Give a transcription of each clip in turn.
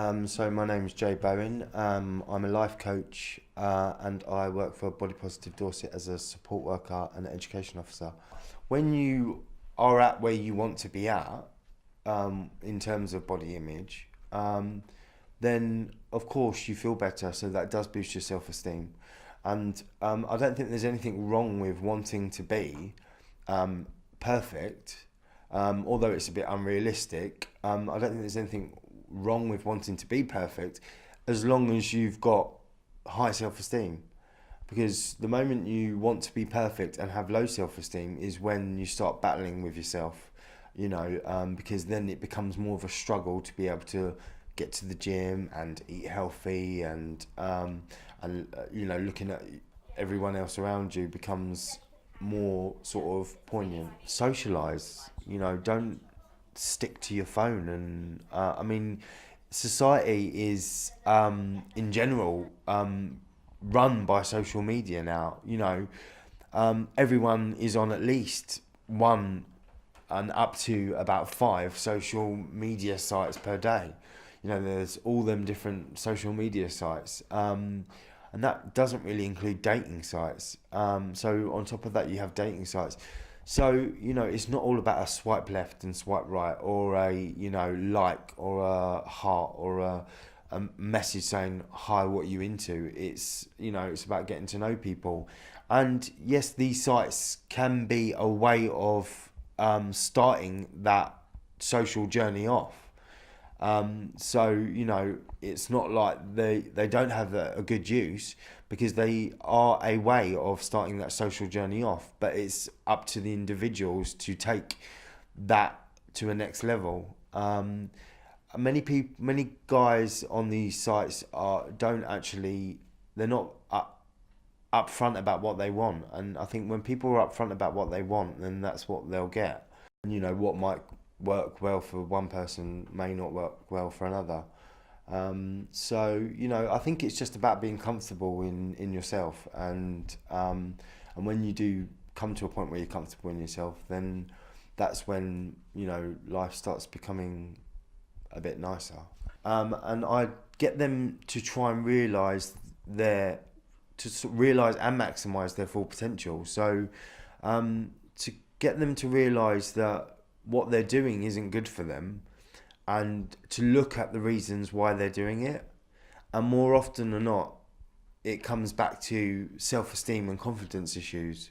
So my name's Jay Bowen. I'm a life coach and I work for Body Positive Dorset as a support worker and education officer. When you are at where you want to be at, in terms of body image, then of course you feel better, so that does boost your self-esteem. And I don't think there's anything wrong with wanting to be perfect, although it's a bit unrealistic. I don't think there's anything wrong with wanting to be perfect as long as you've got high self-esteem. Because the moment you want to be perfect and have low self-esteem is when you start battling with yourself, because then it becomes more of a struggle to be able to get to the gym and eat healthy and looking at everyone else around you becomes more sort of poignant. Socialize, don't stick to your phone. And society is in general run by social media now. Everyone is on at least one and up to about five social media sites per day. There's all them different social media sites. And that doesn't really include dating sites. So on top of that, you have dating sites. So, it's not all about a swipe left and swipe right, or a, like, or a heart, or a message saying, hi, what are you into? It's about getting to know people. And yes, these sites can be a way of starting that social journey off. It's not like they don't have a good use, because they are a way of starting that social journey off. But it's up to the individuals to take that to a next level. Many guys on these sites don't actually, they're not upfront about what they want. And I think when people are upfront about what they want, then that's what they'll get. And what might work well for one person may not work well for another. I think it's just about being comfortable in yourself. And when you do come to a point where you're comfortable in yourself, then that's when, life starts becoming a bit nicer. And I get them to try and realise and maximise their full potential. So to get them to realise that what they're doing isn't good for them, and to look at the reasons why they're doing it. And more often than not, it comes back to self-esteem and confidence issues.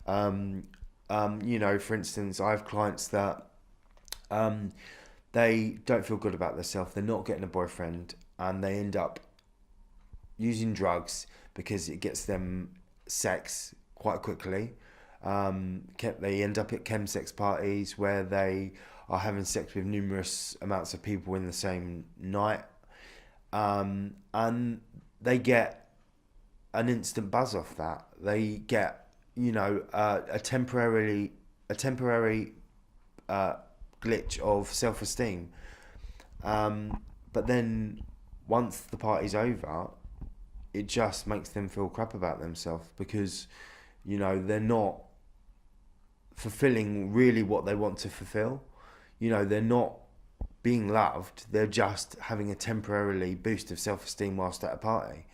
For instance, I have clients that they don't feel good about themselves. They're not getting a boyfriend, and they end up using drugs because it gets them sex quite quickly. They end up at chemsex parties where they are having sex with numerous amounts of people in the same night, and they get an instant buzz off that. They get a temporary glitch of self-esteem, but then once the party's over, it just makes them feel crap about themselves, because they're not fulfilling really what they want to fulfill. They're not being loved. They're just having a temporarily boost of self-esteem whilst at a party.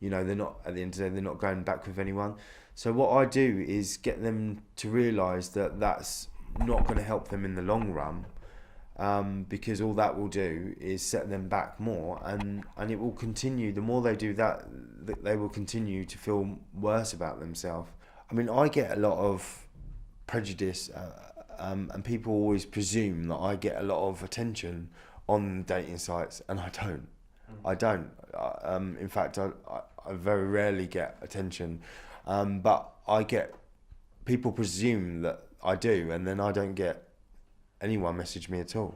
They're not, at the end of the day, they're not going back with anyone. So what I do is get them to realise that that's not going to help them in the long run, because all that will do is set them back more, and it will continue. The more they do that, they will continue to feel worse about themselves. I get a lot of prejudice, and people always presume that I get a lot of attention on dating sites, and I don't. I don't. In fact, I very rarely get attention, but I get, people presume that I do, and then I don't get anyone message me at all.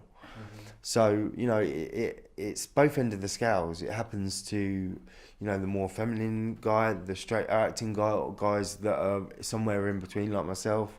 So it's both ends of the scales. It happens to the more feminine guy, the straight acting guy, or guys that are somewhere in between, like myself.